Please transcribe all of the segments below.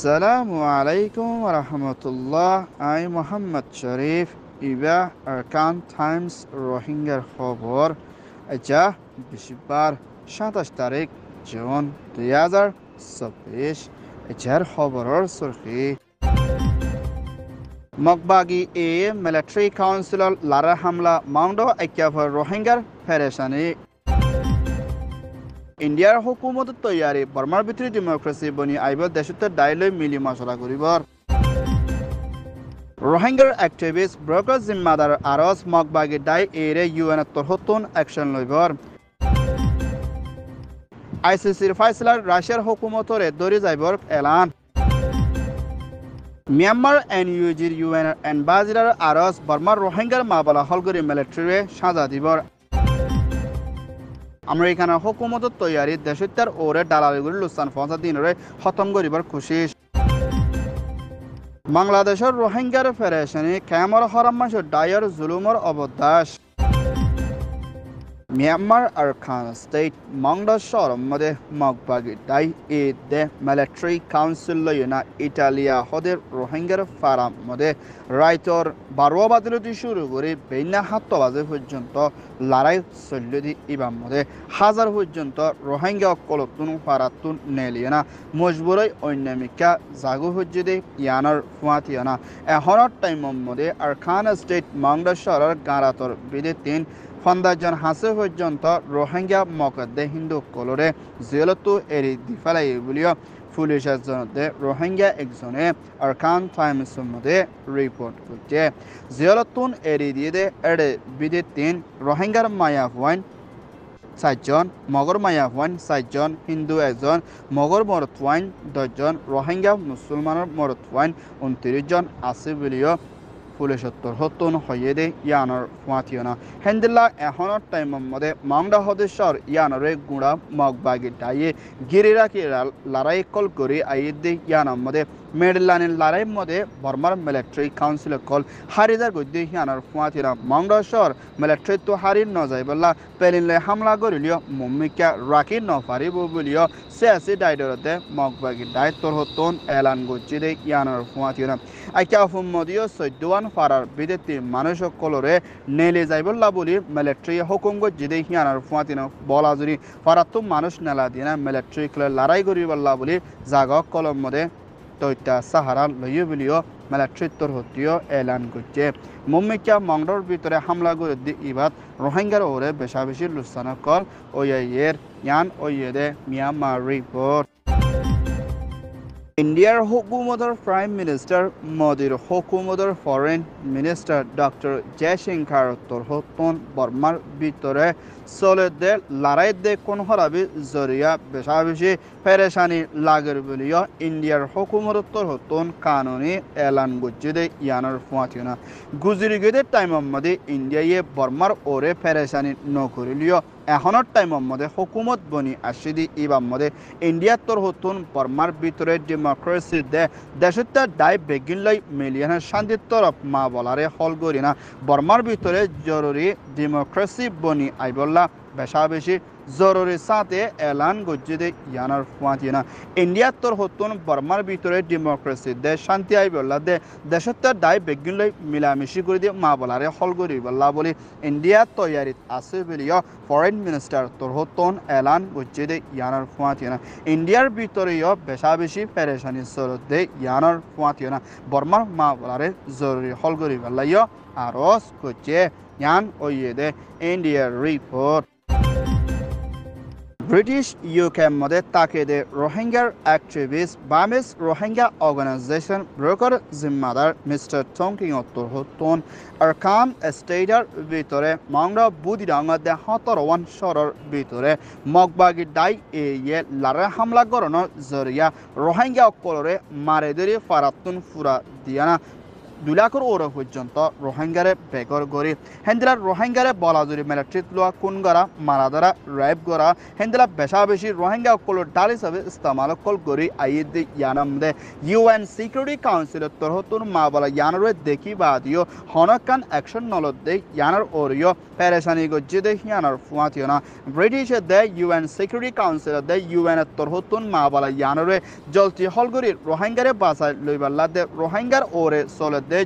Assalamu alaikum wa rahmatullah. I Muhammad Sharif Iba Arkan Times রোহিঙ্গার খবর আচ্ছা বৃহস্পতিবার 27 তারিখ জুন 2024 এর খবরের সুরখি মগবাগি এ মিলিটারি কাউন্সিলর লারা হামলা মাউন্ড আইক্যাফর রোহিঙ্গার ফেরেশানি ইন্ডিয়ার হুকুমত তৈয়ারি বর্মার ভিতরে ডেমোক্রেসি বনি আইব দেশত ডাইলৈ মিলি মশলা করিবার রোহিঙ্গার অ্যাক্টিভিস্ট ব্রোকার জিম্মাদার আরস মগবাগি ডাই এরে ইউএন তরহতুন অ্যাকশন লইবর আইসিসির ফাইসলার রাশিয়ার হুকুমতরে দরি যাইবর এলান মিয়ানমার এনইউজির ইউএন এম্বাসিডার আরস বর্মার রোহিঙ্গার মাবলা হলগরি মিলিটারি সাজা দিবর আমেরিকানের হুকুমত তৈয়ারি দেশত্যার ওরে দালালিগুলি লুসান ফসা দিনরে খতম করিবার কোশিশ বাংলাদেশের রোহিঙ্গার ফেরেশানি ক্যামর হরমাস ডায়র জুলুমর অবদাস মিয়ানমার আরকান স্টেট মংড শহরের মধ্যে মগবাগি ডাই এ দে মিলিটারি কাউন্সিল লইনা ইটালিয়া হদের রোহিঙ্গার ফারাম মধ্যে রাইতর 12 বাজে শুরু করে বেইনা 7 বাজে পর্যন্ত লড়াই চলদি ইবাম মধ্যে হাজার পর্যন্ত রোহিঙ্গা কলতুন ফারাতুন নেলিয়ানা মজবুরই অন্যমিকা জাগু হজ্জিদে ইয়ানার ফুয়াতিয়ানা এহনের টাইমের মধ্যে আরকান স্টেট মংড শহরের গারাতর বিদে 3 ফন্দাজন হাসে পর্যন্ত রোহিঙ্গা মকদ্দে হিন্দু কলরে জেলতো এরি দিফালাই বলিও পুলিশের জনতে রোহিঙ্গা একজনে আরকান টাইমসের মধ্যে রিপোর্ট করছে জেলতুন এরি দিয়ে এড়ে বিদে 3 রোহিঙ্গার মায়া ওয়াইন 7 জন মগর মায়া ওয়াইন 7 জন হিন্দু একজন মগর মরত ওয়াইন 10 জন রোহিঙ্গা মুসলমানের মরত ওয়াইন 29 জন আছে বলিও পুলিশের তরহতুন হয়ে দে ইয়ানর ফুয়াতিয়ানা হেন্দিল্লা এখনের টাইমের মধ্যে মাংডা হদেশ্বর ইয়ানরে গুড়া মগবাগি ডাইয়ে গিরি রাখি লড়াই কল করে আইয়ে দে ইয়ানের মধ্যে মেডলানের লড়াইয়ের মধ্যে বর্মার মিলিটারি কাউন্সিলের কল হারিদার গদ্যে ইয়ানর ফুয়াতিয়ানা মাংডা শহর মিলিটারি তো হারির ন যাই বললা পেলিনলে হামলা করিলিও মুম্মিকা রাখি ন পারিব বলিও সিয়াসি ডাইডরতে মগবাগি ডাই তরহতুন এলান গজ্জি দে ইয়ানর ফুয়াতিয়ানা আইকা ফুমদিও 14 ফারার বিদেতি মানুষ কলরে নেলে যাইবল্লা বলি মিলিটারি হুকুম গজ্জিদে হিয়ানার ফুয়াতিনা বলা জুরি ফারাতুম মানুষ নেলা দিনা মিলিটারি কলে লড়াই করিবল্লা বলি জাগক কলম মধ্যে তৈতা সাহারা লইয়ে বলিও মিলিটারি তরহতীয় এলান করছে মুম্মিকা মংডর ভিতরে হামলা করে দি ইবাদ রোহিঙ্গার ওরে বেশা বেশি লুসানা কল ওয়ের ইয়ান ওয়েদে মিয়ানমার রিপোর্ট ইন্ডিয়ার হুকুমতের প্রাইম মিনিস্টার মোদির হুকুমতের ফরেন মিনিস্টার ডক্টর জয়শঙ্কর তরহতুন বর্মার ভিতরে চলে দে লড়াই দে কোন হরাবি জরিয়া বেশা বেশি পেরেশানি লাগের বলিও ইন্ডিয়ার হুকুমতের তরহতুন কানুনি এলান গুজি দে ইয়ানোর ফুয়াতিনা গুজরি গেদের টাইমের মধ্যে ইন্ডিয়ায় বর্মার ওরে পেরেশানি নকরিলিও এখনের টাইমের মধ্যে হুকুমত বনি আসিদি ইবাম মধ্যে ইন্ডিয়ার তরহতুন বর্মার ভিতরে ডেমোক্রেসি দে দেশটা ডাই বেগিন লাই মিলিয়নের শান্তির তরফ মা বলারে হল করি না বর্মার ভিতরে জরুরি ডেমোক্রেসি বনি আইবল্লা বেশা বেশি জরুরি সাথে এলান গজ্জিদে ইয়ানার ফুয়াতিনা ইন্ডিয়ার তরহতুন বর্মার ভিতরে ডেমোক্রেসি দে শান্তি আইবল্লা দে দেশটা ডাই বেগিন লাই মিলামিশি করে দিয়ে মা বলারে হল করি বল্লা বলি ইন্ডিয়া তৈয়ারিত আছে বলিও ফরেন মিনিস্টার তরহতুন এলান গজ্জিদে ইয়ানার ফুয়াতিনা ইন্ডিয়ার ভিতরেও বেশা বেশি পেরেশানি সরত দে ইয়ানার ফুয়াতিনা বর্মার মা বলারে জরুরি হল করি বল্লাইও আরস করছে ইয়ান ওয়েদে ইন্ডিয়ার রিপোর্ট ব্রিটিশ ইউকে মধ্যে তাকেদে রোহিঙ্গার অ্যাক্টিভিস্ট বামিস রোহিঙ্গা অর্গানাইজেশন ব্রোকার জিম্মাদার মিস্টার টংকিং তরহতুন আরকান স্টেটের ভিতরে মাংরা বুদিরাঙ্গা 17 শহরের ভিতরে মগবাগি ডাই এ লারে হামলা করানোর জরিয়া রোহিঙ্গা কলরে মারে ধরে ফারাতুন ফুরা দিয়ানা দুলাকর ওরা পর্যন্ত রোহিঙ্গারে বেগর গরি হেন্দিলা রোহিঙ্গারে বলাজুরি মিলিটারি লোয়া কোন গরা মারাদারা রেপ গরা হেন্দিলা বেশা বেশি রোহিঙ্গা কল ডাল হিসাবে ইস্তেমাল কল গরি আইদ ইয়ানাম দে ইউএন সিকিউরিটি কাউন্সিল তরহতুন মা বলা ইয়ানরে দেখি বাদিও হনকান অ্যাকশন নলদ দে ইয়ানার ওরিও পেরেশানি গজ্জি দে ইয়ানার ফুয়াতিও না ব্রিটিশ দে ইউএন সিকিউরিটি কাউন্সিল দে ইউএন তরহতুন মা বলা ইয়ানরে জলতি হলগরি রোহিঙ্গারে বাসায় লইবাল্লা দে রোহিঙ্গার ওরে সলে দে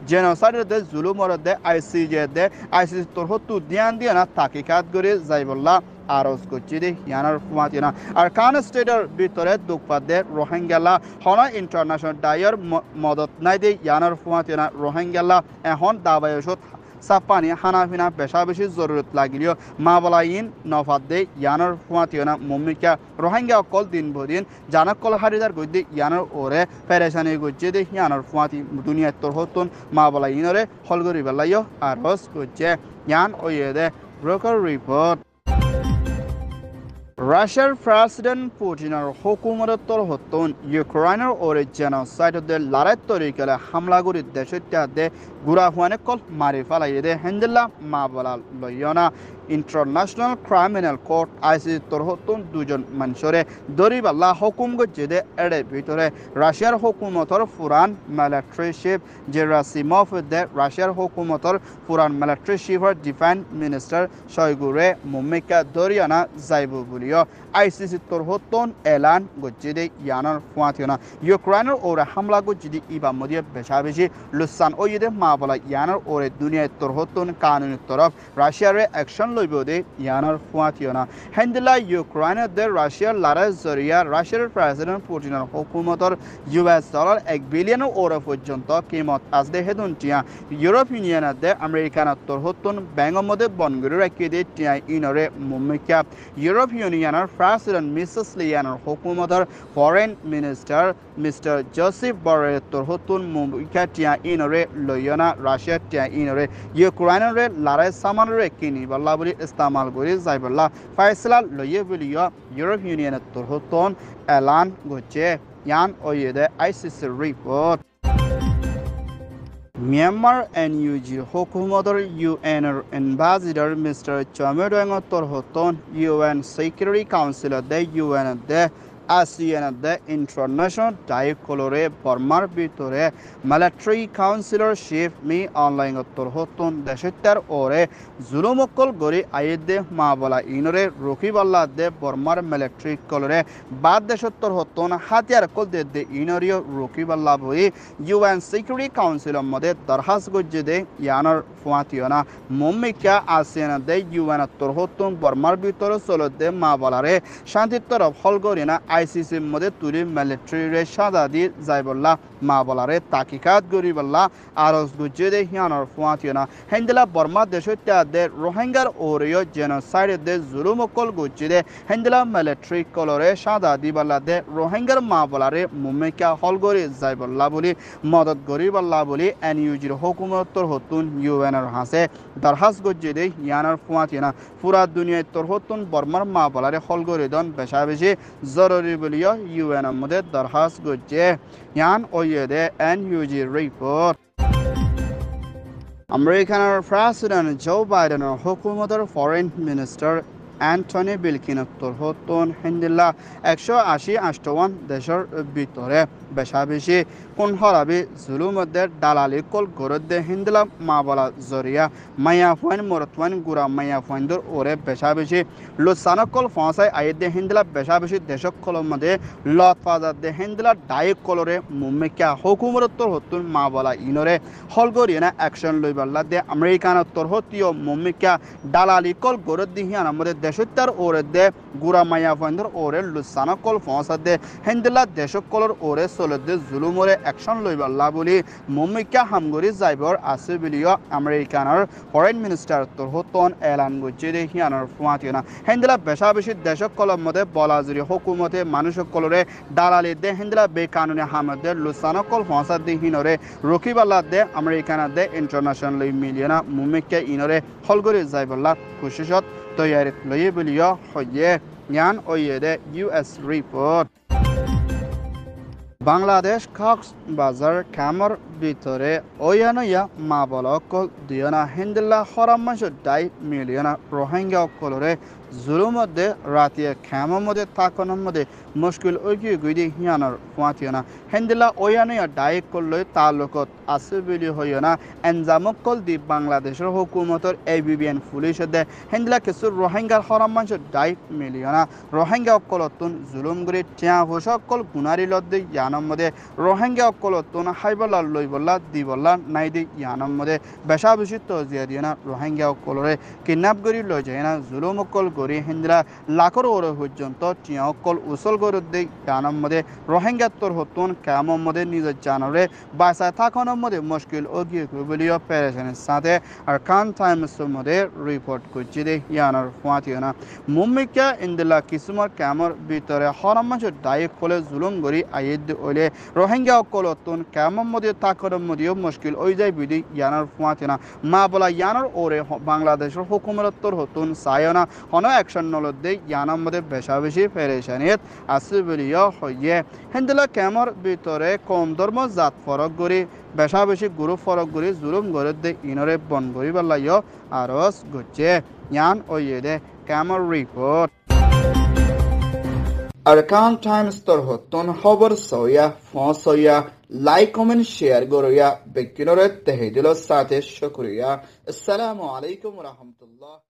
জেনোসাইড দে জুলুমর দে আইসিজে দে আইসিসি তরহতু ধ্যান দিয়ে না তাকিকাত করে যাইবল্লা আরজ করছি দে ইয়ানার ফুয়াতিনা আর কান স্টেটের ভিতরে দুঃপাদে রোহিঙ্গালা হন ইন্টারন্যাশনাল ডাইর মদত নাই দে ইয়ানার ফুয়াতিনা রোহিঙ্গালা এখন দাবায়সত সাপানি হানাফিনা বেশা বেশি জরুরত লাগিলেও মা বলাইন নফাত দে ইয়ানার ফুয়াতিনা মম্মিকা রোহিঙ্গা অকল দিন বদিন জানাকল হারিদার গদ্দি ইয়ানার ওরে পেরেশানি গজ্জে দে ইয়ানার ফুয়াতি দুনিয়ার তোর হতুন মা বলাইনরে হলগরি বেলাইও আরজ করছে ইয়ান ওয়ে দে ব্রোকার রিপোর্ট রাশিয়ার প্রেসিডেন্ট পুতিনের হুকুমতর হতন ইউক্রেনের ওরে জেনোসাইডে লড়াই তরিকালে হামলা করে দেশে গুড়া হুয়ানে কল মারি ফেলাই দে হেন্দিল্লা মা বলা লইয়না ইন্টারন্যাশনাল ক্রাইমিনাল কোর্ট আইসিসি তরহতুন দুজন মানুষরে দরিবাল্লা হুকুম গজ্জে দে এড়ে ভিতরে রাশিয়ার হুকুমতর ফুরান মিলিটারি চিফ জেরাসিমভ দে রাশিয়ার হুকুমতর ফুরান মিলিটারি চিফর ডিফেন্স মিনিস্টার শয়গুরে মুম্মিকা দরিয়ানা যাইব বলিও আইসিসি তরহতুন এলান গজ্জে দে ইয়ানার ফুয়াতিনা ইউক্রেনের ওরে হামলা গজ্জে দি ইবা মদিয়ে বেশা বেশি লুসান ওইদে মা বলা ইয়ানার ওরে দুনিয়ায় তরহতুন কানুনের তরফ রাশিয়ারে অ্যাকশন লইব দে ইয়ানার ফুয়াতিনা হেন্দিলা ইউক্রেনের দে রাশিয়ার লড়াই জরিয়া রাশিয়ার প্রেসিডেন্ট পুতিনের হুকুমতর $1 বিলিয়ন ওরে পর্যন্ত কিমত আজ দে হেদুন টিয়া ইউরোপ ইউনিয়নের দে আমেরিকানের তরহতুন ব্যাঙ্গর মধ্যে বনগরি রাখি দে টিয়া ইনরে মুম্মিকা ইউরোপ ইউনিয়নের প্রেসিডেন্ট মিসেস লিয়ানের হুকুমতর ফরেন মিনিস্টার মিস্টার জোসেফ বরের তরহতুন মুম্মিকা টিয়া ইনরে লইয়না রাশিয়া টিয়া ইনরে ইউক্রেনের লড়াই সামানরে কিনি বল্লা বলি ইস্তেমাল করে যাইবল্লা ফাইসলা লইয়ে বলিও ইউরোপ ইউনিয়নের তরহতুন এলান গছে ইয়ান ওয়েদে আইসিসি রিপোর্ট মিয়ানমার এনইউজি হুকুমতর ইউএনের এম্বাসিডর মিস্টার চমেডোয়েঙ্গর তরহতুন ইউএন সিকিউরিটি কাউন্সিল দে ইউএন দে ASEAN the International Tricolore Burmar ভিতরে মিলিটারি কাউন্সিলর চিফ মি অনলাইন তরহতুন দেশটার ওরে জুলুমকল গরি আইদে মা বলা ইনরে রকিবাল্লা দে বর্মার মিলিটারি কলরে বাদ দেশত্তর হতুন হাতিয়ার কল দে ইনরিও রকিবাল্লা বই ইউএন সিকিউরিটি কাউন্সিলর মধ্যে দরখাস্ত গজ্জে দে ইয়ানার ফুয়াতিয়না মুম্মিকা ASEAN দে ইউএন তরহতুন বর্মার ভিতরে চলত দে মা বলারে শান্তির তরফ হলগরিনা আইসিসির মধ্যে তুলি মিলিটারি সাদা দিয়ে যাইবল্লা মা বলারে তাকিকাত গরিবল্লা আরজ গুজে দে হিয়ানোর ফুয়াতিয়না হেন্দিলা বর্মা দেশে রোহিঙ্গার ওরিও জেনোসাইড দে জুলুমকল গুজে দে হেন্দিলা মিলিটারি কলরে সাদা দিবল্লা দে রোহিঙ্গার মা বলারে মুম্মিকা হলগরি যাইবল্লা বলি মদত গরিবল্লা বলি এনইউজির হুকুমতর হতুন ইউএনের হাসে দরখাস্ত গুজে দে হিয়ানোর ফুয়াতিয়না পুরা দুনিয়ায় তোর হতুন বর্মার মা বলারে হলগরি দন বেশা বেশি জরুরি বলিও ইউএনের মধ্যে দরখাস্ত গুজে ইয়ান ওয়েদে এনইউজি রিপোর্ট আমেরিকানের প্রেসিডেন্ট জো বাইডেনের হুকুমতর ফরেন মিনিস্টার অ্যান্টনি বিলকিনের তরহতুন হেন্দিল্লা 180 দেশের ভিতরে বেশা বেশি কোন হরাবি জুলুমদের দালালি কল গরদে হিন্দিলা মা বলা জরিয়া মায়া ফাইন মরতওয়ান গুড়া মায়া ফাইন্দর ওরে বেশা বেশি লুসানকল ফসাই আইদে হিন্দিলা বেশা বেশি দেশক কলম মধ্যে লত ফাজাদ দে হিন্দিলা ডাইক কলরে মুম্মিকা হুকুমতর হতুন মা বলা ইনরে হলগরিয়ানা অ্যাকশন লইবাল্লা দে আমেরিকানের তরহতীয় মুম্মিকা দালালি কল গরদ হিয়ান আমাদের দেশত্যার ওরে দে গুড়া মায়া ফাইন্দর ওরে লুসানকল ফসাদ দে হিন্দিলা দেশক কলর ওরে চলে দে জুলুমরে অ্যাকশন লইবাল্লা বলি মুম্মিকা হামগরি যাইবর আছে বলিও আমেরিকানের ফরেন মিনিস্টার তরহতন এলান গজ্জে দে হিয়ানোর ফুয়াতিয়না হেন্দিলা বেশা বেশি দেশক কলম মধ্যে বলাজুরি হুকুমতে মানুষক কলরে দালালি দে হেন্দিলা বেকানুনি হামদে লুসানকল ফসাদ দে হিনরে রকিবাল্লা দে আমেরিকানা দে ইন্টারন্যাশনাল মিলিয়না মুম্মিকা ইনরে হলগরি যাইবল্লা খুশিশত তৈয়ারি লইয়ে বলিও হইয়ে ইয়ান ওয়েদে ইউএস রিপোর্ট বাংলাদেশ কক্সবাজার খামার ভিতরে ওয়ানয়া মা বলা অকল দিয়না হিন্দুল্লাহ হরাম মাসুর দাই মিলিয়না রোহিঙ্গা অকলরে জুলুর মধ্যে রাতিয়া খেমার মধ্যে থাকানোর মধ্যে মুশকিল ঐক্য গুইদি হিয়ানোর ফুয়াতিয়না হিন্দুল্লাহ ওয়ানয়া দায়িক করলে তালুকত আছে বলি হইয়না এনজামকল দ্বীপ বাংলাদেশের হুকুমতর ABBN পুলিশ দে হিন্দুল্লাহ কিছু রোহিঙ্গার হরাম মাসুর দাই মিলিয়না রোহিঙ্গা অকলতুন জুলুম গুরি টিয়া হোসকল গুনারি লদ্দে ইয়ানোর মধ্যে রোহিঙ্গা অকলতুন হাইবল্লা লইবল্লা দিবল্লা নাইদি ইয়ানোর মধ্যে বেশা বেশি তজিয়া দিয়ে না রোহিঙ্গা অকলরে কিডন্যাপ করি লই যায় না জুলুম অকল করি হিন্দুরা লাখর ওরে পর্যন্ত টিয়া অকল উসল করে দে ইয়ানোর মধ্যে রোহিঙ্গা তোর হতুন কেমন মধ্যে নিজের জানরে বাসায় থাকানোর মধ্যে মুশকিল ওগিয়ে বলিও পেরেশানের সাথে আর খান টাইমসের মধ্যে রিপোর্ট করছি দে ইয়ানোর ফুয়াতিও না মুম্মিকা ইন্দুল্লাহ কিসুমার ক্যামর ভিতরে হরাম মাসের দায়িক হলে জুলুম করি আইদ হলে রোহিঙ্গা অকলতুন কেমন মধ্যে থাকানোর মধ্যেও মুশকিল ওই যায় বিধি ইয়ানোর ফুয়াতি না মা বলা ইয়ানোর ওরে বাংলাদেশের হুকুমতর হতুন সায়না হন অ্যাকশন নলদে ইয়ানোর মধ্যে বেশা বেশি পেরেশানিয়ত আছে বলিও হইয়ে হিন্দুল্লাহ ক্যামর ভিতরে কম ধর্ম জাত ফরক করি বেশা বেশি গুরু ফরক করি জুলুম করে দে ইনরে বন করি বেলাইও আরস গচ্ছে ইয়ান ওইয়ে দে ক্যামর রিপোর্ট আরকান টাইমস তোর হতন খবর সয়া ফসয়া লাইক কমেন্ট শেয়ার গরয়া বেকিনরে তেহেদিল সাথে শুকরিয়া আসসালামু আলাইকুম ওয়া রাহমাতুল্লাহ।